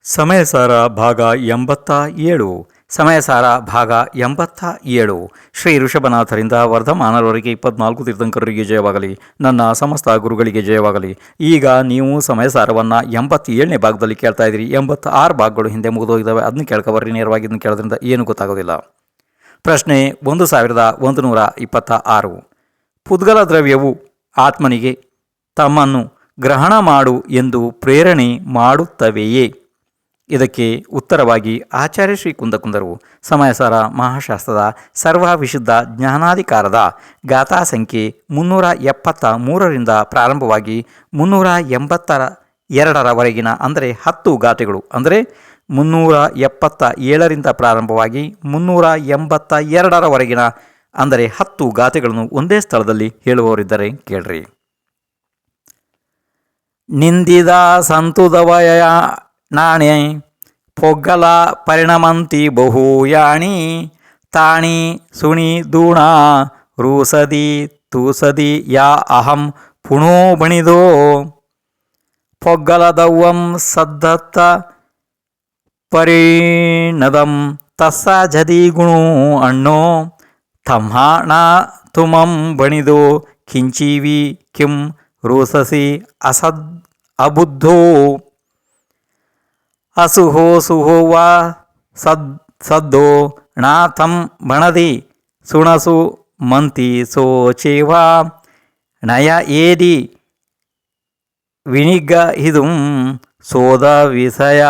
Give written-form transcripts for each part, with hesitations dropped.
ಸಮಯಸಾರ ಭಾಗ 87. ಸಮಯಸಾರ ಭಾಗ 87. ಶ್ರೀ ಋಷಭನಾಥರಿಂದ ವರ್ಧಮಾನರವರಿಗೆ 24 ತೀರ್ಥಂಕರರಿಗೆ ಜಯವಾಗಲಿ. ನನ್ನ ಸಮಸ್ತ ಗುರುಗಳಿಗೆ ಜಯವಾಗಲಿ. ಈಗ ನೀವು ಸಮಯಸಾರವನ್ನು 87ನೇ ಭಾಗದಲ್ಲಿ ಕೇಳ್ತಾ ಇದ್ದೀರಿ. 86 ಭಾಗಗಳು ಹಿಂದೆ ಮುಗಿದೋಗಿದ್ದಾವೆ. ಅದನ್ನು ಕೇಳ್ಕೊಬರ್ರಿ. ನೇರವಾಗಿ ಇದನ್ನು ಕೇಳೋದ್ರಿಂದ ಏನೂ ಗೊತ್ತಾಗೋದಿಲ್ಲ. ಪ್ರಶ್ನೆ 1126. ಪುದ್ಗಲ ದ್ರವ್ಯವು ಆತ್ಮನಿಗೆ ತಮ್ಮನ್ನು ಗ್ರಹಣ ಮಾಡು ಎಂದು ಪ್ರೇರಣೆ ಮಾಡುತ್ತವೆಯೇ? ಇದಕ್ಕೆ ಉತ್ತರವಾಗಿ ಆಚಾರ್ಯ ಶ್ರೀ ಕುಂದಕುಂದರು ಸಮಯಸಾರ ಮಹಾಶಾಸ್ತ್ರದ ಸರ್ವವಿಶುದ್ಧ ಜ್ಞಾನಾಧಿಕಾರದ ಗಾಥಾ ಸಂಖ್ಯೆ 373ರಿಂದ ಪ್ರಾರಂಭವಾಗಿ 382ರವರೆಗಿನ ಅಂದರೆ 10 ಗಾಥೆಗಳು, ಅಂದರೆ 377ರಿಂದ ಪ್ರಾರಂಭವಾಗಿ 382ರವರೆಗಿನ ಅಂದರೆ 10 ಗಾಥೆಗಳನ್ನು ಒಂದೇ ಸ್ಥಳದಲ್ಲಿ ಹೇಳುವವರಿದ್ದರೆ ಕೇಳ್ರಿ. ನಿಂದಿದ ಸಂತುದವಯ ನಾಣೆ ಪೊಗ್ಗಲ ಪರಿಣಮಂತಿ ಬಹುಯಾಣಿ ತಾಣಿ ಸುಣಿ ದೂಣ ರೂಸದಿ ತೂಸದಿ ಯಾ ಅಹಂ ಪುಣೋ ಬಣಿದೋ ಪೊಗ್ಗಲದವ್ವಂ ಸದ್ದತ್ತ ಪರಿಣದಂ ತಸ್ಸ ಜದಿ ಗುಣು ಅಣ್ಣೋ ತಮ್ಹಾಣ ತುಮಂ ಬಣಿದೋ ಕಿಂಚೀವಿ ಕಿಂ ರೂಸಸಿ ಅಸದ್ ಅಬುದ್ಧೋ ಅಸುಹೋ ಸುಹೋ ವಾ ಸದ್ದೋ ನಾಥಂ ಬಣದಿ ಸುಣಸು ಮಂತಿ ಸೋಚೇವಾ ನಯ ಏದಿ ವಿನಿಗ ಹಿದುಂ ಸೋದ ವಿಷಯ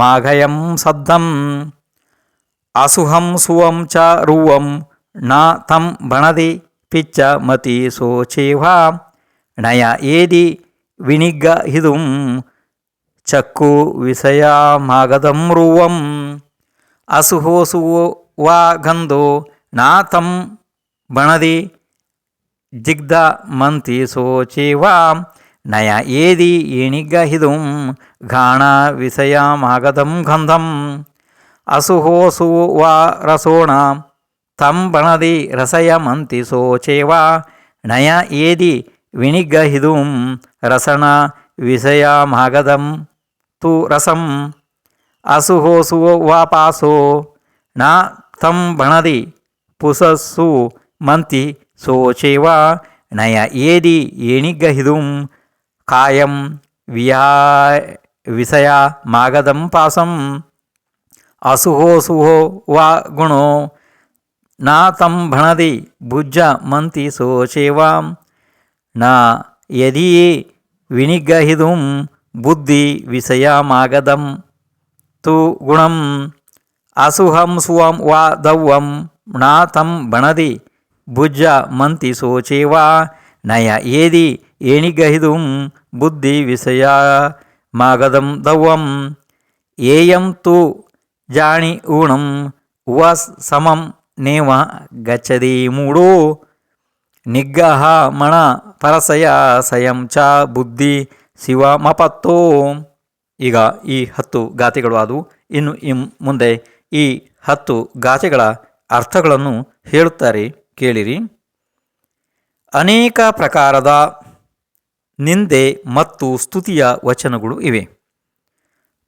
ಮಾಘಯಂ ಸದ್ದಂ ಅಸುಹಂ ಸುವಂ ಚ ರುವಂ ನ ತಂ ಬಣದಿ ಪಿಚ್ಚ ಮತಿ ಸೋಚೇವಾ ನಯ ಏದಿ ವಿನಿಗ ಹಿದುಂ ಚಕ್ಕು ವಿಷಯ ಮಾಗದಂ ರುವಂ ಅಸುಹೋ ಸುವೋ ವಾ ಗಂಧೋ ನಾಥಂ ಬಣದಿ ಜಿಗ್ಧ ಮಂತಿ ಸೋಚೇವಾ ನಯ ಏದಿ ಏಣಿಗ ಹಿದುಂ ಘಾಣ ವಿಷಯ ಮಾಗದಂ ಗಂಧಂ ಅಸುಹೋ ಸುವಾ ರಸೋಣ ತಂ ಬಣದಿ ರಸಯ ಮಂತಿ ಸೋಚೇವಾ ನಯ ಏದಿ ವಿನಿಗ ಹಿದುಂ ರಸಣ ವಿಷಯ ಮಾಗದಂ ತು ರಸಂ ಅಸುಹೋ ಸುವಾಪಾಸೋ ನ ತಂ ಬಣದಿ ಪುಸಸ್ಸು ಮಂತಿ ಸೋಚೇವಾ ನಯ ಏದಿ ಏಣಿಗ ಹಿದುಂ ಕಾಯಂ ವಿಷಯ ಮಾಗದಂ ಪಾಸಂ ಅಸುಹೋ ಸುಹೋ ವಾ ಗುಣೋ ನ ತಂ ಭಣದಿ ಭುಜ ಮಂತಿ ಸೋಚೇವಾ ನ ಯದಿಯೇ ವಿನಿಗ ಹಿದುಂ ಬುದ್ಧಿ ವಿಷಯ ಮಾಗದಂ ತು ಗುಣಂ ಅಸುಹಂ ಸುವಂ ವಾ ದವ್ವಂ ನ ತಂ ಬಣದಿ ಭುಜ ಮಂತಿ ಸೋಚೇವಾ ನಯ ಏದಿ ಏಣಿಗ ಹಿದುಂ ಬುದ್ಧಿ ವಿಷಯ ಮಾಗದಂ ದವ್ವಂ ಏಯಂ ತು ಜಾಣಿ ಊಣಂ ವ ಸಮಂ ನೇವ ಗಚ್ಚದಿ ಮೂಡೋ ನಿಗ್ಗಹ ಮಣ ಪರಸಯ ಸಯಂ ಚ ಬುದ್ಧಿ ಶಿವ ಮಪತ್ತೋ. ಈಗ ಈ 10 ಗಾಥೆಗಳು ಆದವು. ಇನ್ನು ಮುಂದೆ ಈ 10 ಗಾಥೆಗಳ ಅರ್ಥಗಳನ್ನು ಹೇಳುತ್ತಾರೆ, ಕೇಳಿರಿ. ಅನೇಕ ಪ್ರಕಾರದ ನಿಂದೆ ಮತ್ತು ಸ್ತುತಿಯ ವಚನಗಳು ಇವೆ.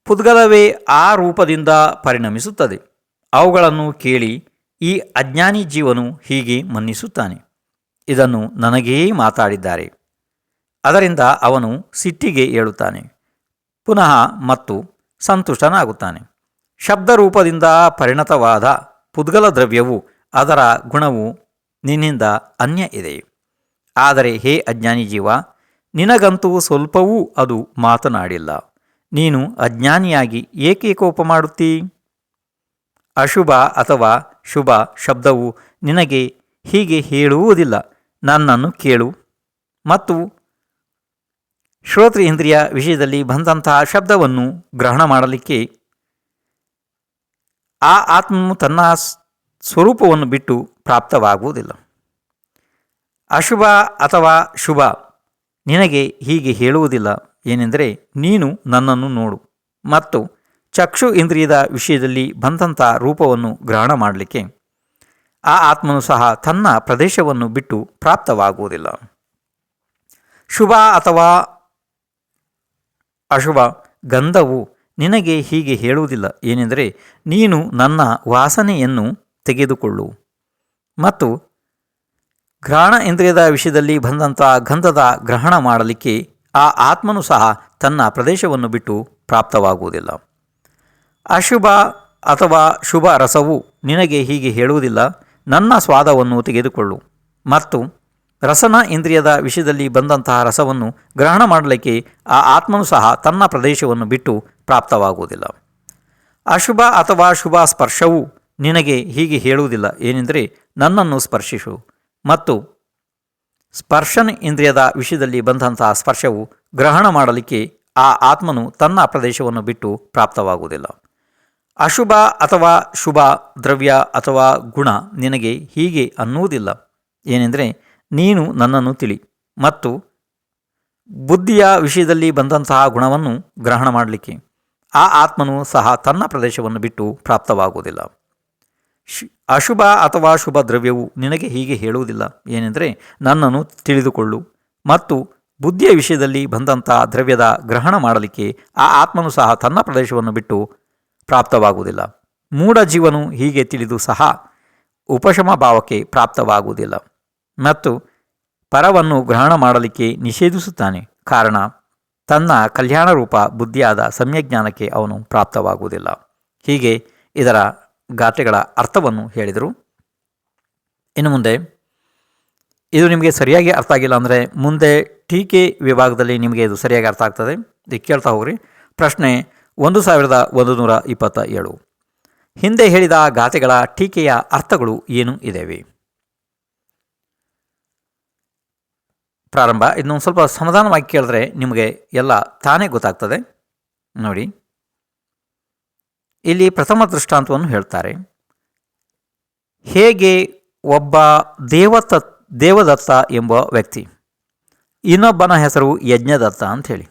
ಪುದ್ಗಲವೇ ಆ ರೂಪದಿಂದ ಪರಿಣಮಿಸುತ್ತದೆ. ಅವುಗಳನ್ನು ಕೇಳಿ ಈ ಅಜ್ಞಾನಿ ಜೀವನು ಹೀಗೆ ಮನ್ನಿಸುತ್ತಾನೆ, ಇದನ್ನು ನನಗೇ ಮಾತಾಡಿದ್ದಾರೆ. ಅದರಿಂದ ಅವನು ಸಿಟ್ಟಿಗೆ ಏಳುತ್ತಾನೆ, ಪುನಃ ಮತ್ತು ಸಂತುಷ್ಟನಾಗುತ್ತಾನೆ. ಶಬ್ದರೂಪದಿಂದ ಪರಿಣತವಾದ ಪುದ್ಗಲ ದ್ರವ್ಯವು ಅದರ ಗುಣವು ನಿನ್ನಿಂದ ಅನ್ಯ ಇದೆ. ಆದರೆ ಹೇ ಅಜ್ಞಾನಿ ಜೀವ, ನಿನಗಂತೂ ಸ್ವಲ್ಪವೂ ಅದು ಮಾತನಾಡಿಲ್ಲ. ನೀನು ಅಜ್ಞಾನಿಯಾಗಿ ಏಕೆ ಕೋಪ ಮಾಡುತ್ತೀ? ಅಶುಭ ಅಥವಾ ಶುಭ ಶಬ್ದವು ನಿನಗೆ ಹೀಗೆ ಹೇಳುವುದಿಲ್ಲ, ನನ್ನನ್ನು ಕೇಳು. ಮತ್ತು ಶ್ರೋತ್ರೇಂದ್ರಿಯ ವಿಷಯದಲ್ಲಿ ಬಂದಂತಹ ಶಬ್ದವನ್ನು ಗ್ರಹಣ ಮಾಡಲಿಕ್ಕೆ ಆ ಆತ್ಮನು ತನ್ನ ಸ್ವರೂಪವನ್ನು ಬಿಟ್ಟು ಪ್ರಾಪ್ತವಾಗುವುದಿಲ್ಲ. ಅಶುಭ ಅಥವಾ ಶುಭ ನಿನಗೆ ಹೀಗೆ ಹೇಳುವುದಿಲ್ಲ, ಏನೆಂದರೆ ನೀನು ನನ್ನನ್ನು ನೋಡು. ಮತ್ತು ಚಕ್ಷು ಇಂದ್ರಿಯದ ವಿಷಯದಲ್ಲಿ ಬಂದಂಥ ರೂಪವನ್ನು ಗ್ರಹಣ ಮಾಡಲಿಕ್ಕೆ ಆ ಆತ್ಮನು ಸಹ ತನ್ನ ಪ್ರದೇಶವನ್ನು ಬಿಟ್ಟು ಪ್ರಾಪ್ತವಾಗುವುದಿಲ್ಲ. ಶುಭ ಅಥವಾ ಅಶುಭ ಗಂಧವು ನಿನಗೆ ಹೀಗೆ ಹೇಳುವುದಿಲ್ಲ. ಏನೆಂದರೆ, ನೀನು ನನ್ನ ವಾಸನೆಯನ್ನು ತೆಗೆದುಕೊಳ್ಳು ಮತ್ತು ಘ್ರಾಣ ಇಂದ್ರಿಯದ ವಿಷಯದಲ್ಲಿ ಬಂದಂಥ ಗಂಧದ ಗ್ರಹಣ ಮಾಡಲಿಕ್ಕೆ ಆ ಆತ್ಮನು ಸಹ ತನ್ನ ಪ್ರದೇಶವನ್ನು ಬಿಟ್ಟು ಪ್ರಾಪ್ತವಾಗುವುದಿಲ್ಲ. ಅಶುಭ ಅಥವಾ ಶುಭ ರಸವು ನಿನಗೆ ಹೀಗೆ ಹೇಳುವುದಿಲ್ಲ, ನನ್ನ ಸ್ವಾದವನ್ನು ತೆಗೆದುಕೊಳ್ಳು ಮತ್ತು ರಸನ ಇಂದ್ರಿಯದ ವಿಷಯದಲ್ಲಿ ಬಂದಂತಹ ರಸವನ್ನು ಗ್ರಹಣ ಮಾಡಲಿಕ್ಕೆ ಆ ಆತ್ಮನು ಸಹ ತನ್ನ ಪ್ರದೇಶವನ್ನು ಬಿಟ್ಟು ಪ್ರಾಪ್ತವಾಗುವುದಿಲ್ಲ. ಅಶುಭ ಅಥವಾ ಶುಭ ಸ್ಪರ್ಶವು ನಿನಗೆ ಹೀಗೆ ಹೇಳುವುದಿಲ್ಲ. ಏನೆಂದರೆ, ನನ್ನನ್ನು ಸ್ಪರ್ಶಿಸು ಮತ್ತು ಸ್ಪರ್ಶನ ಇಂದ್ರಿಯದ ವಿಷಯದಲ್ಲಿ ಬಂದಂತಹ ಸ್ಪರ್ಶವು ಗ್ರಹಣ ಮಾಡಲಿಕ್ಕೆ ಆ ಆತ್ಮನು ತನ್ನ ಪ್ರದೇಶವನ್ನು ಬಿಟ್ಟು ಪ್ರಾಪ್ತವಾಗುವುದಿಲ್ಲ. ಅಶುಭ ಅಥವಾ ಶುಭ ದ್ರವ್ಯ ಅಥವಾ ಗುಣ ನಿನಗೆ ಹೀಗೆ ಅನ್ನುವುದಿಲ್ಲ. ಏನೆಂದರೆ, ನೀನು ನನ್ನನ್ನು ತಿಳಿ ಮತ್ತು ಬುದ್ಧಿಯ ವಿಷಯದಲ್ಲಿ ಬಂದಂತಹ ಗುಣವನ್ನು ಗ್ರಹಣ ಮಾಡಲಿಕ್ಕೆ ಆ ಆತ್ಮನು ಸಹ ತನ್ನ ಪ್ರದೇಶವನ್ನು ಬಿಟ್ಟು ಪ್ರಾಪ್ತವಾಗುವುದಿಲ್ಲ. ಅಶುಭ ಅಥವಾ ಶುಭ ದ್ರವ್ಯವು ನಿನಗೆ ಹೀಗೆ ಹೇಳುವುದಿಲ್ಲ. ಏನೆಂದರೆ, ನನ್ನನ್ನು ತಿಳಿದುಕೊಳ್ಳು ಮತ್ತು ಬುದ್ಧಿಯ ವಿಷಯದಲ್ಲಿ ಬಂದಂಥ ದ್ರವ್ಯದ ಗ್ರಹಣ ಮಾಡಲಿಕ್ಕೆ ಆ ಆತ್ಮನು ಸಹ ತನ್ನ ಪ್ರದೇಶವನ್ನು ಬಿಟ್ಟು ಪ್ರಾಪ್ತವಾಗುವುದಿಲ್ಲ. ಮೂಢ ಜೀವನು ಹೀಗೆ ತಿಳಿದು ಸಹ ಉಪಶಮ ಭಾವಕ್ಕೆ ಪ್ರಾಪ್ತವಾಗುವುದಿಲ್ಲ ಮತ್ತು ಪರವನ್ನು ಗ್ರಹಣ ಮಾಡಲಿಕ್ಕೆ ನಿಷೇಧಿಸುತ್ತಾನೆ. ಕಾರಣ, ತನ್ನ ಕಲ್ಯಾಣರೂಪ ಬುದ್ಧಿಯಾದ ಸಮ್ಯಜ್ಞಾನಕ್ಕೆ ಅವನು ಪ್ರಾಪ್ತವಾಗುವುದಿಲ್ಲ. ಹೀಗೆ ಇದರ ಗಾಥೆಗಳ ಅರ್ಥವನ್ನು ಹೇಳಿದರು. ಇನ್ನು ಮುಂದೆ ಇದು ನಿಮಗೆ ಸರಿಯಾಗಿ ಅರ್ಥ ಆಗಿಲ್ಲ ಅಂದರೆ ಮುಂದೆ ಟೀಕೆ ವಿಭಾಗದಲ್ಲಿ ನಿಮಗೆ ಇದು ಸರಿಯಾಗಿ ಅರ್ಥ ಆಗ್ತದೆ. ಇದು ಕೇಳ್ತಾ ಹೋಗ್ರಿ. ಪ್ರಶ್ನೆ 1127. ಹಿಂದೆ ಹೇಳಿದ ಗಾಥೆಗಳ ಟೀಕೆಯ ಅರ್ಥಗಳು ಏನು ಇದ್ದಾವೆ? ಪ್ರಾರಂಭ. ಇದನ್ನೊಂದು ಸ್ವಲ್ಪ ಸಮಾಧಾನವಾಗಿ ಕೇಳಿದ್ರೆ ನಿಮಗೆ ಎಲ್ಲ ತಾನೇ ಗೊತ್ತಾಗ್ತದೆ. ನೋಡಿ, ಇಲ್ಲಿ ಪ್ರಥಮ ದೃಷ್ಟಾಂತವನ್ನು ಹೇಳ್ತಾರೆ. ಹೇಗೆ ಒಬ್ಬ ದೇವದತ್ತ ಎಂಬ ವ್ಯಕ್ತಿ, ಇನ್ನೊಬ್ಬನ ಹೆಸರು ಯಜ್ಞದತ್ತ ಅಂಥೇಳಿ.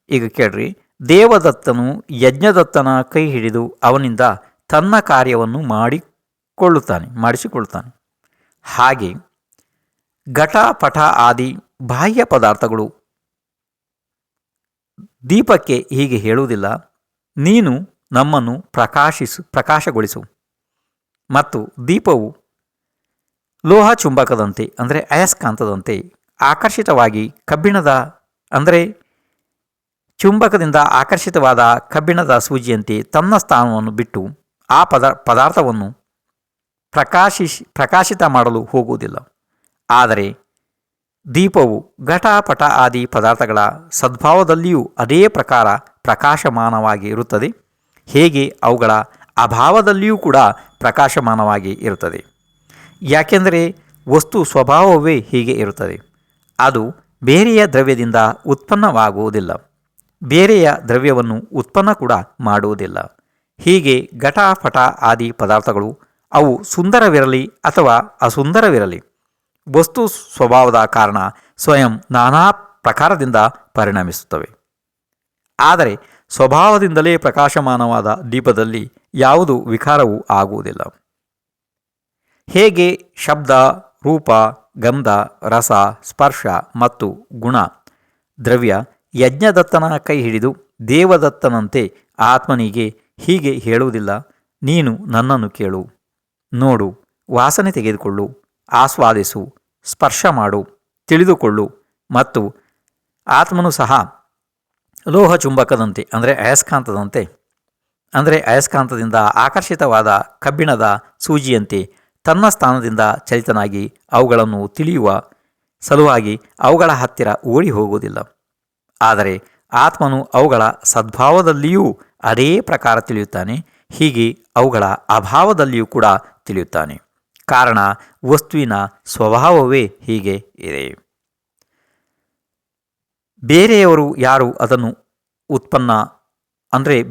ಈಗ ಕೇಳ್ರಿ, ದೇವದತ್ತನು ಯಜ್ಞದತ್ತನ ಕೈ ಹಿಡಿದು ಅವನಿಂದ ತನ್ನ ಕಾರ್ಯವನ್ನು ಮಾಡಿಸಿಕೊಳ್ಳುತ್ತಾನೆ. ಹಾಗೆ ಘಟ ಪಟ ಆದಿ ಬಾಹ್ಯ ಪದಾರ್ಥಗಳು ದೀಪಕ್ಕೆ ಹೀಗೆ ಹೇಳುವುದಿಲ್ಲ, ನೀನು ನಮ್ಮನ್ನು ಪ್ರಕಾಶಗೊಳಿಸು. ಮತ್ತು ದೀಪವು ಲೋಹ ಚುಂಬಕದಂತೆ ಅಂದರೆ ಅಯಸ್ಕಾಂತದಂತೆ ಆಕರ್ಷಿತವಾಗಿ ಕಬ್ಬಿಣದ ಅಂದರೆ ಚುಂಬಕದಿಂದ ಆಕರ್ಷಿತವಾದ ಕಬ್ಬಿಣದ ಸೂಜಿಯಂತೆ ತನ್ನ ಸ್ಥಾನವನ್ನು ಬಿಟ್ಟು ಆ ಪದಾರ್ಥವನ್ನು ಪ್ರಕಾಶಿತ ಮಾಡಲು ಹೋಗುವುದಿಲ್ಲ. ಆದರೆ ದೀಪವು ಘಟ ಪಟ ಆದಿ ಪದಾರ್ಥಗಳ ಸದ್ಭಾವದಲ್ಲಿಯೂ ಅದೇ ಪ್ರಕಾರ ಪ್ರಕಾಶಮಾನವಾಗಿ ಇರುತ್ತದೆ. ಹೇಗೆ ಅವುಗಳ ಅಭಾವದಲ್ಲಿಯೂ ಕೂಡ ಪ್ರಕಾಶಮಾನವಾಗಿ ಇರುತ್ತದೆ. ಯಾಕೆಂದರೆ ವಸ್ತು ಸ್ವಭಾವವೇ ಹೀಗೆ ಇರುತ್ತದೆ. ಅದು ಬೇರೆಯ ದ್ರವ್ಯದಿಂದ ಉತ್ಪನ್ನವಾಗುವುದಿಲ್ಲ, ಬೇರೆಯ ದ್ರವ್ಯವನ್ನು ಉತ್ಪನ್ನ ಕೂಡ ಮಾಡುವುದಿಲ್ಲ. ಹೀಗೆ ಘಟ ಪಟ ಆದಿ ಪದಾರ್ಥಗಳು ಅವು ಸುಂದರವಿರಲಿ ಅಥವಾ ಅಸುಂದರವಿರಲಿ, ವಸ್ತು ಸ್ವಭಾವದ ಕಾರಣ ಸ್ವಯಂ ನಾನಾ ಪ್ರಕಾರದಿಂದ ಪರಿಣಮಿಸುತ್ತವೆ. ಆದರೆ ಸ್ವಭಾವದಿಂದಲೇ ಪ್ರಕಾಶಮಾನವಾದ ದೀಪದಲ್ಲಿ ಯಾವುದು ವಿಕಾರವೂ ಆಗುವುದಿಲ್ಲ. ಹೇಗೆ ಶಬ್ದ, ರೂಪ, ಗಂಧ, ರಸ, ಸ್ಪರ್ಶ ಮತ್ತು ಗುಣ ದ್ರವ್ಯ ಯಜ್ಞದತ್ತನ ಕೈ ಹಿಡಿದು ದೇವದತ್ತನಂತೆ ಆತ್ಮನಿಗೆ ಹೀಗೆ ಹೇಳುವುದಿಲ್ಲ, ನೀನು ನನ್ನನ್ನು ಕೇಳು, ನೋಡು, ವಾಸನೆ ತೆಗೆದುಕೊಳ್ಳು, ಆಸ್ವಾದಿಸು, ಸ್ಪರ್ಶ ಮಾಡು, ತಿಳಿದುಕೊಳ್ಳು. ಮತ್ತು ಆತ್ಮನು ಸಹ ಲೋಹ ಚುಂಬಕದಂತೆ ಅಂದರೆ ಅಯಸ್ಕಾಂತದಿಂದ ಆಕರ್ಷಿತವಾದ ಕಬ್ಬಿಣದ ಸೂಜಿಯಂತೆ ತನ್ನ ಸ್ಥಾನದಿಂದ ಚಲಿತನಾಗಿ ಅವುಗಳನ್ನು ತಿಳಿಯುವ ಸಲುವಾಗಿ ಅವುಗಳ ಹತ್ತಿರ ಓಡಿ ಹೋಗುವುದಿಲ್ಲ. ಆದರೆ ಆತ್ಮನು ಅವುಗಳ ಸದ್ಭಾವದಲ್ಲಿಯೂ ಅದೇ ಪ್ರಕಾರ ತಿಳಿಯುತ್ತಾನೆ. ಹೀಗೆ ಅವುಗಳ ಅಭಾವದಲ್ಲಿಯೂ ಕೂಡ ತಿಳಿಯುತ್ತಾನೆ. ಕಾರಣ, ವಸ್ತುವಿನ ಸ್ವಭಾವವೇ ಹೀಗೆ ಇದೆ. ಬೇರೆಯವರು ಯಾರು ಅದನ್ನು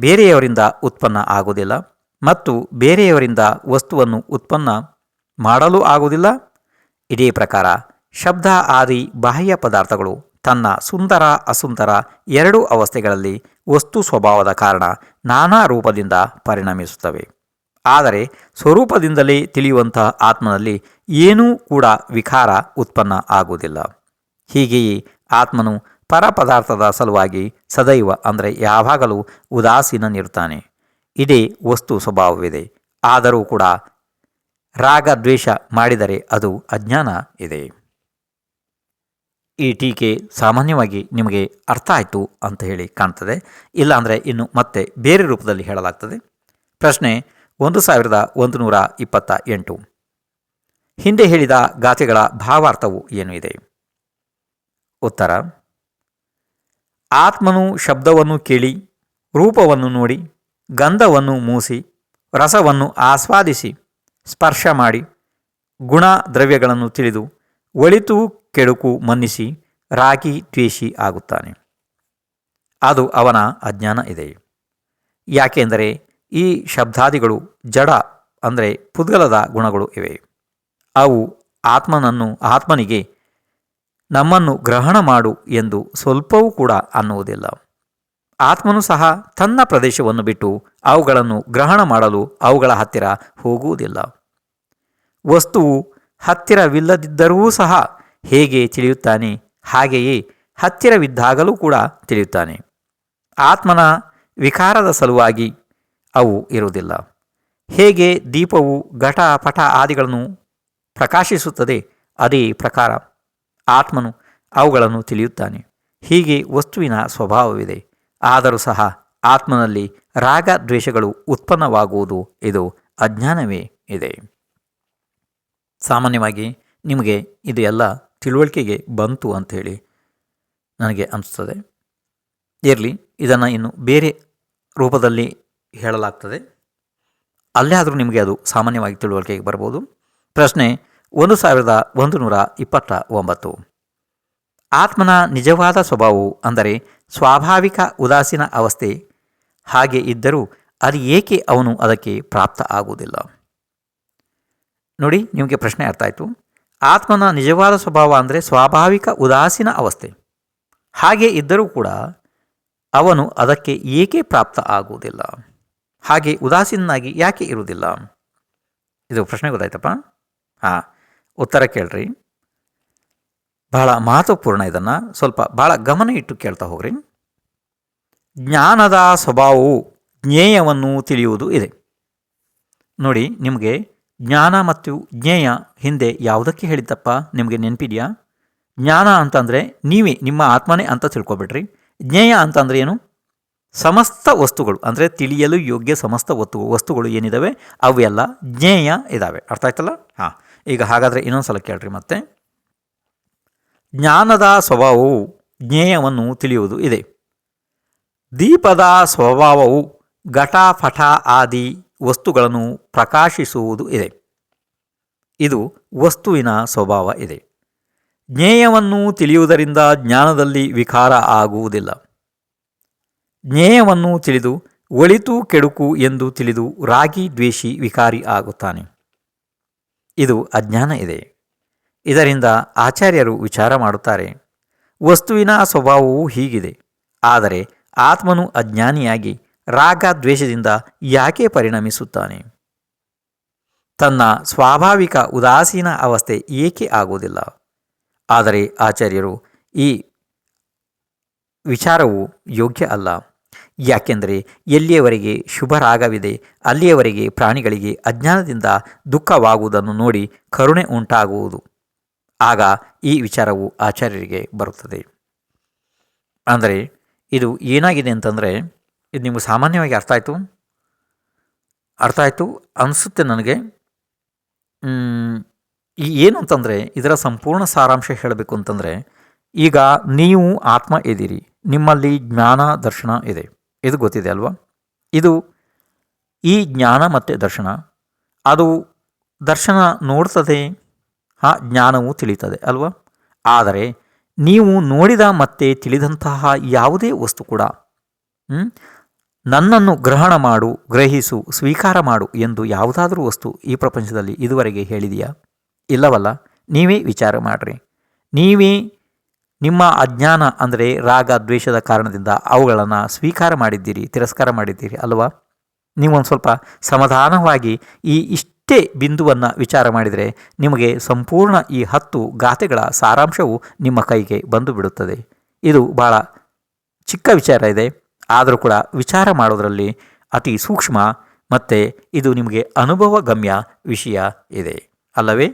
ಬೇರೆಯವರಿಂದ ಉತ್ಪನ್ನ ಆಗುವುದಿಲ್ಲ ಮತ್ತು ಬೇರೆಯವರಿಂದ ವಸ್ತುವನ್ನು ಉತ್ಪನ್ನ ಮಾಡಲು ಆಗುವುದಿಲ್ಲ. ಇದೇ ಪ್ರಕಾರ ಶಬ್ದ ಆದಿ ಬಾಹ್ಯ ಪದಾರ್ಥಗಳು ತನ್ನ ಸುಂದರ ಅಸುಂದರ ಎರಡೂ ಅವಸ್ಥೆಗಳಲ್ಲಿ ವಸ್ತು ಸ್ವಭಾವದ ಕಾರಣ ನಾನಾ ರೂಪದಿಂದ ಪರಿಣಮಿಸುತ್ತವೆ. ಆದರೆ ಸ್ವರೂಪದಿಂದಲೇ ತಿಳಿಯುವಂತಹ ಆತ್ಮನಲ್ಲಿ ಏನೂ ಕೂಡ ವಿಕಾರ ಉತ್ಪನ್ನ ಆಗುವುದಿಲ್ಲ. ಹೀಗೆಯೇ ಆತ್ಮನು ಪರ ಪದಾರ್ಥದ ಸಲುವಾಗಿ ಸದೈವ ಅಂದರೆ ಯಾವಾಗಲೂ ಉದಾಸೀನನಿರುತ್ತಾನೆ. ಇದೇ ವಸ್ತು ಸ್ವಭಾವವಿದೆ. ಆದರೂ ಕೂಡ ರಾಗ ದ್ವೇಷ ಮಾಡಿದರೆ ಅದು ಅಜ್ಞಾನ ಇದೆ. ಈ ಟೀಕೆ ಸಾಮಾನ್ಯವಾಗಿ ನಿಮಗೆ ಅರ್ಥ ಆಯಿತು ಅಂತ ಹೇಳಿ ಕಾಣ್ತದೆ. ಇಲ್ಲಾಂದರೆ ಇನ್ನು ಮತ್ತೆ ಬೇರೆ ರೂಪದಲ್ಲಿ ಹೇಳಲಾಗ್ತದೆ. ಪ್ರಶ್ನೆ 1128. ಹಿಂದೆ ಹೇಳಿದ ಗಾಥೆಗಳ ಭಾವಾರ್ಥವು ಏನು ಇದೆ? ಉತ್ತರ: ಆತ್ಮನು ಶಬ್ದವನ್ನು ಕೇಳಿ, ರೂಪವನ್ನು ನೋಡಿ, ಗಂಧವನ್ನು ಮೂಸಿ, ರಸವನ್ನು ಆಸ್ವಾದಿಸಿ, ಸ್ಪರ್ಶ ಮಾಡಿ, ಗುಣ ದ್ರವ್ಯಗಳನ್ನು ತಿಳಿದು, ಒಳಿತು ಕೆಡುಕು ಮನ್ನಿಸಿ, ರಾಗಿ ದ್ವೇಷಿ ಆಗುತ್ತಾನೆ. ಅದು ಅವನ ಅಜ್ಞಾನ ಇದೆ. ಯಾಕೆಂದರೆ ಈ ಶಬ್ದಾದಿಗಳು ಜಡ ಅಂದರೆ ಪುದ್ಗಲದ ಗುಣಗಳು ಇವೆ. ಅವು ಆತ್ಮನಿಗೆ ನಮ್ಮನ್ನು ಗ್ರಹಣ ಮಾಡು ಎಂದು ಸ್ವಲ್ಪವೂ ಕೂಡ ಅನ್ನುವುದಿಲ್ಲ. ಆತ್ಮನು ಸಹ ತನ್ನ ಪ್ರದೇಶವನ್ನು ಬಿಟ್ಟು ಅವುಗಳನ್ನು ಗ್ರಹಣ ಮಾಡಲು ಅವುಗಳ ಹತ್ತಿರ ಹೋಗುವುದಿಲ್ಲ. ವಸ್ತುವು ಹತ್ತಿರವಿಲ್ಲದಿದ್ದರೂ ಸಹ ಹೇಗೆ ತಿಳಿಯುತ್ತಾನೆ, ಹಾಗೆಯೇ ಹತ್ತಿರವಿದ್ದಾಗಲೂ ಕೂಡ ತಿಳಿಯುತ್ತಾನೆ. ಆತ್ಮನ ವಿಕಾರದ ಸಲುವಾಗಿ ಅವು ಇರುವುದಿಲ್ಲ. ಹೇಗೆ ದೀಪವು ಘಟ ಪಟ ಆದಿಗಳನ್ನು ಪ್ರಕಾಶಿಸುತ್ತದೆ, ಅದೇ ಪ್ರಕಾರ ಆತ್ಮನು ಅವುಗಳನ್ನು ತಿಳಿಯುತ್ತಾನೆ. ಹೀಗೆ ವಸ್ತುವಿನ ಸ್ವಭಾವವಿದೆ. ಆದರೂ ಸಹ ಆತ್ಮನಲ್ಲಿ ರಾಗ ದ್ವೇಷಗಳು ಉತ್ಪನ್ನವಾಗುವುದು ಇದು ಅಜ್ಞಾನವೇ ಇದೆ. ಸಾಮಾನ್ಯವಾಗಿ ನಿಮಗೆ ಇದು ಎಲ್ಲ ತಿಳುವಳಿಕೆಗೆ ಬಂತು ಅಂಥೇಳಿ ನನಗೆ ಅನಿಸ್ತದೆ. ಇರಲಿ, ಇದನ್ನು ಇನ್ನು ಬೇರೆ ರೂಪದಲ್ಲಿ ಹೇಳಲಾಗ್ತದೆ. ಅಲ್ಲೇ ಆದರೂ ನಿಮಗೆ ಅದು ಸಾಮಾನ್ಯವಾಗಿ ತಿಳುವಳಿಕೆಗೆ ಬರ್ಬೋದು. ಪ್ರಶ್ನೆ 1129. ಆತ್ಮನ ನಿಜವಾದ ಸ್ವಭಾವವು ಅಂದರೆ ಸ್ವಾಭಾವಿಕ ಉದಾಸೀನ ಅವಸ್ಥೆ. ಹಾಗೆ ಇದ್ದರೂ ಅದು ಏಕೆ ಅವನು ಅದಕ್ಕೆ ಪ್ರಾಪ್ತ ಆಗುವುದಿಲ್ಲ? ನೋಡಿ, ನಿಮಗೆ ಪ್ರಶ್ನೆ ಅರ್ಥ ಆಯಿತು. ಆತ್ಮನ ನಿಜವಾದ ಸ್ವಭಾವ ಅಂದರೆ ಸ್ವಾಭಾವಿಕ ಉದಾಸೀನ ಅವಸ್ಥೆ. ಹಾಗೆ ಇದ್ದರೂ ಕೂಡ ಅವನು ಅದಕ್ಕೆ ಏಕೆ ಪ್ರಾಪ್ತ ಆಗುವುದಿಲ್ಲ? ಹಾಗೆ ಉದಾಸೀನಾಗಿ ಯಾಕೆ ಇರುವುದಿಲ್ಲ? ಇದು ಪ್ರಶ್ನೆ ಗೊತ್ತಾಯ್ತಪ್ಪ? ಹಾಂ, ಉತ್ತರ ಕೇಳ್ರಿ. ಬಹಳ ಮಹತ್ವಪೂರ್ಣ. ಇದನ್ನು ಸ್ವಲ್ಪ ಭಾಳ ಗಮನ ಇಟ್ಟು ಕೇಳ್ತಾ ಹೋಗ್ರಿ. ಜ್ಞಾನದ ಸ್ವಭಾವವು ಜ್ಞೇಯವನ್ನು ತಿಳಿಯುವುದು ಇದೆ. ನೋಡಿ, ನಿಮಗೆ ಜ್ಞಾನ ಮತ್ತು ಜ್ಞೇಯ ಹಿಂದೆ ಯಾವುದಕ್ಕೆ ಹೇಳಿದ್ದಪ್ಪ ನಿಮಗೆ ನೆನಪಿದೆಯಾ? ಜ್ಞಾನ ಅಂತಂದರೆ ನೀವೇ ನಿಮ್ಮ ಆತ್ಮನೇ ಅಂತ ತಿಳ್ಕೊಬಿಡ್ರಿ. ಜ್ಞೇಯ ಅಂತಂದರೆ ಏನು? ಸಮಸ್ತ ವಸ್ತುಗಳು ಅಂದರೆ ತಿಳಿಯಲು ಯೋಗ್ಯ ಸಮಸ್ತ ವಸ್ತುಗಳು ಏನಿದ್ದಾವೆ ಅವೆಲ್ಲ ಜ್ಞೇಯ ಇದ್ದಾವೆ. ಅರ್ಥ ಆಯ್ತಲ್ಲ? ಹಾಂ, ಈಗ ಹಾಗಾದರೆ ಇನ್ನೊಂದು ಸಲ ಕೇಳ್ರಿ ಮತ್ತೆ. ಜ್ಞಾನದ ಸ್ವಭಾವವು ಜ್ಞೇಯವನ್ನು ತಿಳಿಯುವುದು ಇದೆ. ದೀಪದ ಸ್ವಭಾವವು ಘಟ ಪಟ ಆದಿ ವಸ್ತುಗಳನ್ನು ಪ್ರಕಾಶಿಸುವುದು ಇದೆ. ಇದು ವಸ್ತುವಿನ ಸ್ವಭಾವ ಇದೆ. ಜ್ಞೇಯವನ್ನು ತಿಳಿಯುವುದರಿಂದ ಜ್ಞಾನದಲ್ಲಿ ವಿಕಾರ ಆಗುವುದಿಲ್ಲ. ಜ್ಞೇಯವನ್ನು ತಿಳಿದು ಒಳಿತು ಕೆಡುಕು ಎಂದು ತಿಳಿದು ರಾಗಿ ದ್ವೇಷಿ ವಿಕಾರಿ ಆಗುತ್ತಾನೆ. ಇದು ಅಜ್ಞಾನ ಇದೆ. ಇದರಿಂದ ಆಚಾರ್ಯರು ವಿಚಾರ ಮಾಡುತ್ತಾರೆ, ವಸ್ತುವಿನ ಸ್ವಭಾವವು ಹೀಗಿದೆ. ಆದರೆ ಆತ್ಮನು ಅಜ್ಞಾನಿಯಾಗಿ ರಾಗ ದ್ವೇಷದಿಂದ ಯಾಕೆ ಪರಿಣಮಿಸುತ್ತಾನೆ? ತನ್ನ ಸ್ವಾಭಾವಿಕ ಉದಾಸೀನ ಅವಸ್ಥೆ ಏಕೆ ಆಗುವುದಿಲ್ಲ? ಆದರೆ ಆಚಾರ್ಯರು ಈ ವಿಚಾರವು ಯೋಗ್ಯ ಅಲ್ಲ. ಯಾಕೆಂದರೆ ಎಲ್ಲಿಯವರೆಗೆ ಶುಭ ರಾಗವಿದೆ ಅಲ್ಲಿಯವರೆಗೆ ಪ್ರಾಣಿಗಳಿಗೆ ಅಜ್ಞಾನದಿಂದ ದುಃಖವಾಗುವುದನ್ನು ನೋಡಿ ಕರುಣೆ ಉಂಟಾಗುವುದು. ಆಗ ಈ ವಿಚಾರವು ಆಚಾರ್ಯರಿಗೆ ಬರುತ್ತದೆ. ಅಂದರೆ ಇದು ಏನಾಗಿದೆ ಅಂತಂದರೆ, ಇದು ನಿಮಗೆ ಸಾಮಾನ್ಯವಾಗಿ ಅರ್ಥ ಆಯಿತು ಅನಿಸುತ್ತೆ ನನಗೆ. ಏನು ಅಂತಂದರೆ, ಇದರ ಸಂಪೂರ್ಣ ಸಾರಾಂಶ ಹೇಳಬೇಕು ಅಂತಂದರೆ, ಈಗ ನೀವು ಆತ್ಮ ಇದ್ದೀರಿ, ನಿಮ್ಮಲ್ಲಿ ಜ್ಞಾನ ದರ್ಶನ ಇದೆ, ಇದು ಗೊತ್ತಿದೆ ಅಲ್ವಾ? ಈ ಜ್ಞಾನ ಮತ್ತು ದರ್ಶನ, ಅದು ದರ್ಶನ ನೋಡ್ತದೆ, ಜ್ಞಾನವು ತಿಳಿತದೆ ಅಲ್ವಾ? ಆದರೆ ನೀವು ನೋಡಿದ ಮತ್ತು ತಿಳಿದಂತಹ ಯಾವುದೇ ವಸ್ತು ಕೂಡ ನನ್ನನ್ನು ಗ್ರಹಣ ಮಾಡು, ಗ್ರಹಿಸು, ಸ್ವೀಕಾರ ಮಾಡು ಎಂದು ಯಾವುದಾದ್ರೂ ವಸ್ತು ಈ ಪ್ರಪಂಚದಲ್ಲಿ ಇದುವರೆಗೆ ಹೇಳಿದೆಯಾ? ಇಲ್ಲವಲ್ಲ. ನೀವೇ ವಿಚಾರ ಮಾಡಿರಿ. ನೀವೇ ನಿಮ್ಮ ಅಜ್ಞಾನ ಅಂದರೆ ರಾಗ ದ್ವೇಷದ ಕಾರಣದಿಂದ ಅವುಗಳನ್ನು ಸ್ವೀಕಾರ ಮಾಡಿದ್ದೀರಿ, ತಿರಸ್ಕಾರ ಮಾಡಿದ್ದೀರಿ ಅಲ್ವಾ? ನೀವೊಂದು ಸ್ವಲ್ಪ ಸಮಾಧಾನವಾಗಿ ಇಷ್ಟೇ ಬಿಂದುವನ್ನು ವಿಚಾರ ಮಾಡಿದರೆ ನಿಮಗೆ ಸಂಪೂರ್ಣ ಈ 10 ಗಾಥೆಗಳ ಸಾರಾಂಶವು ನಿಮ್ಮ ಕೈಗೆ ಬಂದು ಬಿಡುತ್ತದೆ. ಇದು ಭಾಳ ಚಿಕ್ಕ ವಿಚಾರ ಇದೆ, ಆದರೂ ಕೂಡ ವಿಚಾರ ಮಾಡೋದರಲ್ಲಿ ಅತಿ ಸೂಕ್ಷ್ಮ ಮತ್ತು ಇದು ನಿಮಗೆ ಅನುಭವ ಗಮ್ಯ ವಿಷಯ ಇದೆ ಅಲ್ಲವೇ?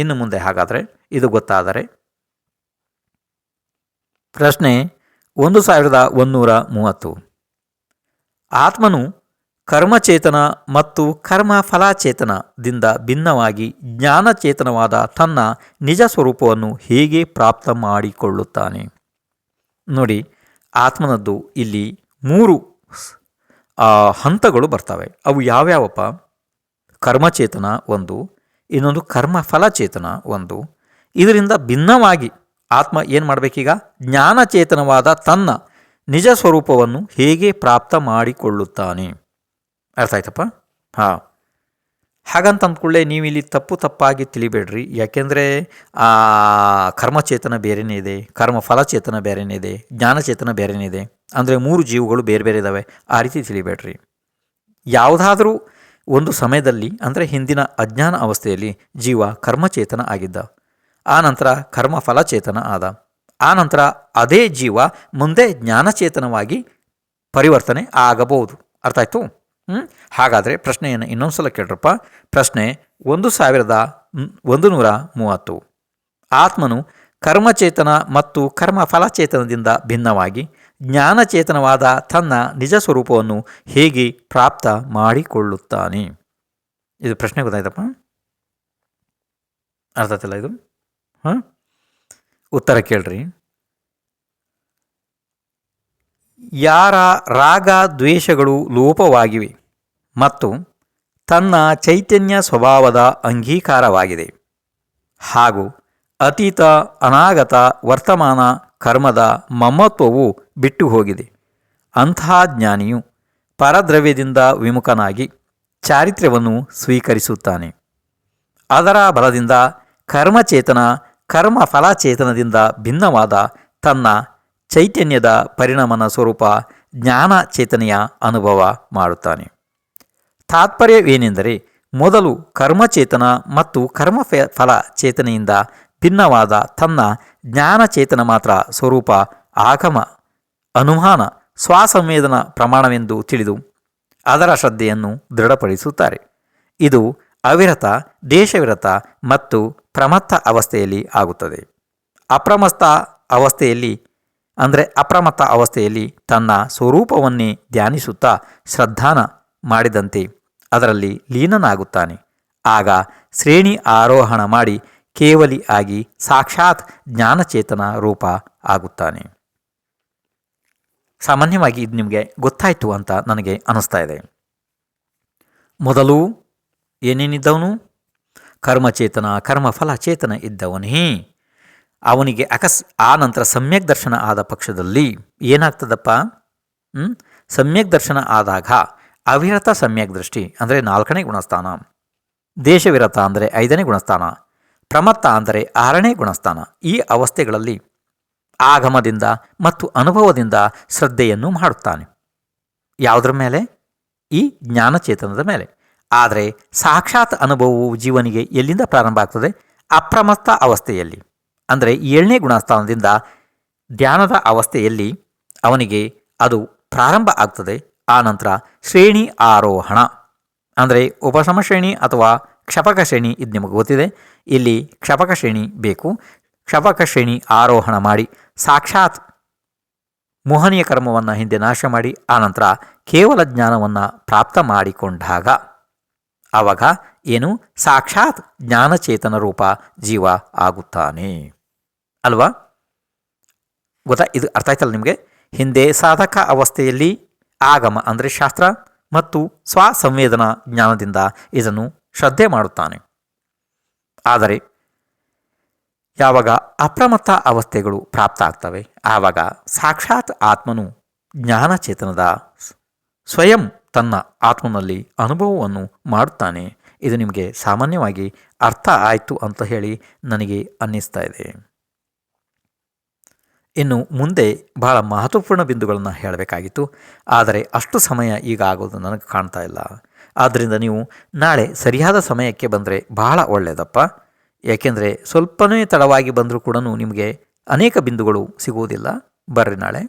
ಇನ್ನು ಮುಂದೆ ಹಾಗಾದರೆ ಇದು ಗೊತ್ತಾದರೆ ಪ್ರಶ್ನೆ 1130. ಆತ್ಮನು ಕರ್ಮಚೇತನ ಮತ್ತು ಕರ್ಮ ಫಲಾಚೇತನದಿಂದ ಭಿನ್ನವಾಗಿ ಜ್ಞಾನಚೇತನವಾದ ತನ್ನ ನಿಜ ಸ್ವರೂಪವನ್ನು ಹೇಗೆ ಪ್ರಾಪ್ತ ಮಾಡಿಕೊಳ್ಳುತ್ತಾನೆ? ನೋಡಿ, ಆತ್ಮನದ್ದು ಇಲ್ಲಿ 3 ಹಂತಗಳು ಬರ್ತವೆ. ಅವು ಯಾವ್ಯಾವಪ್ಪ? ಕರ್ಮಚೇತನ ಒಂದು, ಇನ್ನೊಂದು ಕರ್ಮ ಫಲಚೇತನ ಒಂದು. ಇದರಿಂದ ಭಿನ್ನವಾಗಿ ಆತ್ಮ ಏನು ಮಾಡಬೇಕೀಗ? ಜ್ಞಾನಚೇತನವಾದ ತನ್ನ ನಿಜ ಸ್ವರೂಪವನ್ನು ಹೇಗೆ ಪ್ರಾಪ್ತ ಮಾಡಿಕೊಳ್ಳುತ್ತಾನೆ? ಅರ್ಥ ಆಯ್ತಪ್ಪ? ಹಾಂ. ಹಾಗಂತ ಅಂದ್ಕೊಳ್ಳೆ ನೀವಿಲ್ಲಿ ತಪ್ಪಾಗಿ ತಿಳಿಬೇಡ್ರಿ. ಯಾಕೆಂದರೆ ಕರ್ಮಚೇತನ ಬೇರೆಯೇ ಇದೆ, ಕರ್ಮ ಫಲಚೇತನ ಬೇರೆಯೇ ಇದೆ, ಜ್ಞಾನಚೇತನ ಬೇರೆಯೇ ಇದೆ. ಅಂದರೆ 3 ಜೀವಗಳು ಬೇರೆ ಬೇರೆ ಇದ್ದಾವೆ. ಆ ರೀತಿ ತಿಳಿಬೇಡ್ರಿ. ಯಾವುದಾದ್ರೂ ಒಂದು ಸಮಯದಲ್ಲಿ ಅಂದರೆ ಹಿಂದಿನ ಅಜ್ಞಾನ ಅವಸ್ಥೆಯಲ್ಲಿ ಜೀವ ಕರ್ಮಚೇತನ ಆಗಿದ್ದ, ಆನಂತರ ಕರ್ಮ ಫಲಚೇತನ ಆದ, ಆನಂತರ ಅದೇ ಜೀವ ಮುಂದೆ ಜ್ಞಾನಚೇತನವಾಗಿ ಪರಿವರ್ತನೆ ಆಗಬಹುದು. ಅರ್ಥ ಆಯಿತು? ಹಾಗಾದರೆ ಪ್ರಶ್ನೆಯನ್ನು ಇನ್ನೊಂದು ಸಲ ಕೇಳ್ರಪ್ಪ. ಪ್ರಶ್ನೆ 1130. ಆತ್ಮನು ಕರ್ಮಚೇತನ ಮತ್ತು ಕರ್ಮ ಫಲಚೇತನದಿಂದ ಭಿನ್ನವಾಗಿ ಜ್ಞಾನಚೇತನವಾದ ತನ್ನ ನಿಜ ಸ್ವರೂಪವನ್ನು ಹೇಗೆ ಪ್ರಾಪ್ತ ಮಾಡಿಕೊಳ್ಳುತ್ತಾನೆ? ಇದು ಪ್ರಶ್ನೆ ಗೊತ್ತಾಯ್ತಪ್ಪ? ಅರ್ಥ ಆಯ್ತಲ್ಲ ಇದು? ಉತ್ತರ ಕೇಳ್ರಿ. ಯಾರ ರಾಗ ದ್ವೇಷಗಳು ಲೋಪವಾಗಿವೆ ಮತ್ತು ತನ್ನ ಚೈತನ್ಯ ಸ್ವಭಾವದ ಅಂಗೀಕಾರವಾಗಿದೆ ಹಾಗೂ ಅತೀತ ಅನಾಗತ ವರ್ತಮಾನ ಕರ್ಮದ ಮಮತ್ವವು ಬಿಟ್ಟು ಹೋಗಿದೆ, ಅಂತಹ ಜ್ಞಾನಿಯು ಪರದ್ರವ್ಯದಿಂದ ವಿಮುಖನಾಗಿ ಚಾರಿತ್ರ್ಯವನ್ನು ಸ್ವೀಕರಿಸುತ್ತಾನೆ. ಅದರ ಬಲದಿಂದ ಕರ್ಮಚೇತನ ಕರ್ಮ ಫಲಚೇತನದಿಂದ ಭಿನ್ನವಾದ ತನ್ನ ಚೈತನ್ಯದ ಪರಿಣಾಮನ ಸ್ವರೂಪ ಜ್ಞಾನ ಚೇತನೆಯ ಅನುಭವ ಮಾಡುತ್ತಾನೆ. ತಾತ್ಪರ್ಯವೇನೆಂದರೆ, ಮೊದಲು ಕರ್ಮಚೇತನ ಮತ್ತು ಕರ್ಮ ಫಲ ಚೇತನೆಯಿಂದ ಭಿನ್ನವಾದ ತನ್ನ ಜ್ಞಾನಚೇತನ ಮಾತ್ರ ಸ್ವರೂಪ ಆಗಮ ಅನುಮಾನ ಸ್ವಸಂವೇದನ ಪ್ರಮಾಣವೆಂದು ತಿಳಿದು ಅದರ ಶ್ರದ್ಧೆಯನ್ನು ದೃಢಪಡಿಸುತ್ತಾರೆ. ಇದು ಅವಿರತ, ದೇಶವಿರತ ಮತ್ತು ಪ್ರಮತ್ತ ಅವಸ್ಥೆಯಲ್ಲಿ ಆಗುತ್ತದೆ. ಅಪ್ರಮತ್ತ ಅವಸ್ಥೆಯಲ್ಲಿ ತನ್ನ ಸ್ವರೂಪವನ್ನೇ ಧ್ಯಾನಿಸುತ್ತಾ ಶ್ರದ್ಧಾನ ಮಾಡಿದಂತೆ ಅದರಲ್ಲಿ ಲೀನನಾಗುತ್ತಾನೆ. ಆಗ ಶ್ರೇಣಿ ಆರೋಹಣ ಮಾಡಿ ಕೇವಲಿ ಆಗಿ ಸಾಕ್ಷಾತ್ ಜ್ಞಾನಚೇತನ ರೂಪ ಆಗುತ್ತಾನೆ. ಸಾಮಾನ್ಯವಾಗಿ ಇದು ನಿಮಗೆ ಗೊತ್ತಾಯಿತು ಅಂತ ನನಗೆ ಅನ್ನಿಸ್ತಾ ಇದೆ. ಮೊದಲು ಏನೇನಿದ್ದವನು? ಕರ್ಮಚೇತನ ಕರ್ಮಫಲ ಚೇತನ ಇದ್ದವನೇ. ಅವನಿಗೆ ಆ ನಂತರ ಸಮ್ಯಕ್ ದರ್ಶನ ಆದ ಪಕ್ಷದಲ್ಲಿ ಏನಾಗ್ತದಪ್ಪ? ಸಮ್ಯಕ್ ದರ್ಶನ ಆದಾಗ ಅವಿರತ ಸಮ್ಯಕ್ ದೃಷ್ಟಿ ಅಂದರೆ 4ನೇ ಗುಣಸ್ಥಾನ, ದೇಶವಿರತ ಅಂದರೆ 5ನೇ ಗುಣಸ್ಥಾನ, ಪ್ರಮತ್ತ ಅಂದರೆ 6ನೇ ಗುಣಸ್ಥಾನ. ಈ ಅವಸ್ಥೆಗಳಲ್ಲಿ ಆಗಮದಿಂದ ಮತ್ತು ಅನುಭವದಿಂದ ಶ್ರದ್ಧೆಯನ್ನು ಮಾಡುತ್ತಾನೆ. ಯಾವುದರ ಮೇಲೆ? ಈ ಜ್ಞಾನಚೇತನದ ಮೇಲೆ. ಆದರೆ ಸಾಕ್ಷಾತ್ ಅನುಭವವು ಜೀವನಿಗೆ ಎಲ್ಲಿಂದ ಪ್ರಾರಂಭ ಆಗ್ತದೆ? ಅಪ್ರಮತ್ತ ಅವಸ್ಥೆಯಲ್ಲಿ, ಅಂದರೆ 7ನೇ ಗುಣಸ್ಥಾನದಿಂದ ಧ್ಯಾನದ ಅವಸ್ಥೆಯಲ್ಲಿ ಅವನಿಗೆ ಅದು ಪ್ರಾರಂಭ ಆಗ್ತದೆ. ಆ ನಂತರ ಶ್ರೇಣಿ ಆರೋಹಣ ಅಂದರೆ ಉಪಶಮ ಶ್ರೇಣಿ ಅಥವಾ ಕ್ಷಪಕ ಶ್ರೇಣಿ, ಇದು ನಿಮಗೆ ಗೊತ್ತಿದೆ. ಇಲ್ಲಿ ಕ್ಷಪಕ ಶ್ರೇಣಿ ಬೇಕು. ಕ್ಷಪಕ ಶ್ರೇಣಿ ಆರೋಹಣ ಮಾಡಿ ಸಾಕ್ಷಾತ್ ಮೋಹನೀಯ ಕರ್ಮವನ್ನು ಹಿಂದೆ ನಾಶ ಮಾಡಿ ಆನಂತರ ಕೇವಲ ಜ್ಞಾನವನ್ನು ಪ್ರಾಪ್ತ ಮಾಡಿಕೊಂಡಾಗ ಆವಾಗ ಏನು? ಸಾಕ್ಷಾತ್ ಜ್ಞಾನಚೇತನ ರೂಪ ಜೀವ ಆಗುತ್ತಾನೆ ಅಲ್ವಾ? ಗೊತ್ತಾ? ಇದು ಅರ್ಥ ಆಯ್ತಲ್ಲ ನಿಮಗೆ? ಹಿಂದೆ ಸಾಧಕ ಅವಸ್ಥೆಯಲ್ಲಿ ಆಗಮ ಅಂದರೆ ಶಾಸ್ತ್ರ ಮತ್ತು ಸ್ವಸಂವೇದನಾ ಜ್ಞಾನದಿಂದ ಇದನ್ನು ಶ್ರದ್ಧೆ ಮಾಡುತ್ತಾನೆ. ಆದರೆ ಯಾವಾಗ ಅಪ್ರಮತ್ತ ಅವಸ್ಥೆಗಳು ಪ್ರಾಪ್ತ ಆಗ್ತವೆ ಆವಾಗ ಸಾಕ್ಷಾತ್ ಆತ್ಮನು ಜ್ಞಾನಚೇತನದ ಸ್ವಯಂ ತನ್ನ ಆತ್ಮನಲ್ಲಿ ಅನುಭವವನ್ನು ಮಾಡುತ್ತಾನೆ. ಇದು ನಿಮಗೆ ಸಾಮಾನ್ಯವಾಗಿ ಅರ್ಥ ಆಯಿತು ಅಂತ ಹೇಳಿ ನನಗೆ ಅನ್ನಿಸ್ತಾ ಇದೆ. ಇನ್ನು ಮುಂದೆ ಬಹಳ ಮಹತ್ವಪೂರ್ಣ ಬಿಂದುಗಳನ್ನು ಹೇಳಬೇಕಾಗಿತ್ತು, ಆದರೆ ಅಷ್ಟು ಸಮಯ ಈಗ ಆಗೋದು ನನಗೆ ಕಾಣ್ತಾ ಇಲ್ಲ. ಆದ್ದರಿಂದ ನೀವು ನಾಳೆ ಸರಿಯಾದ ಸಮಯಕ್ಕೆ ಬಂದರೆ ಬಹಳ ಒಳ್ಳೆಯದಪ್ಪ. ಯಾಕೆಂದರೆ ಸ್ವಲ್ಪನೇ ತಡವಾಗಿ ಬಂದರೂ ಕೂಡ ನಿಮಗೆ ಅನೇಕ ಬಿಂದುಗಳು ಸಿಗುವುದಿಲ್ಲ. ಬರ್ರಿ ನಾಳೆ.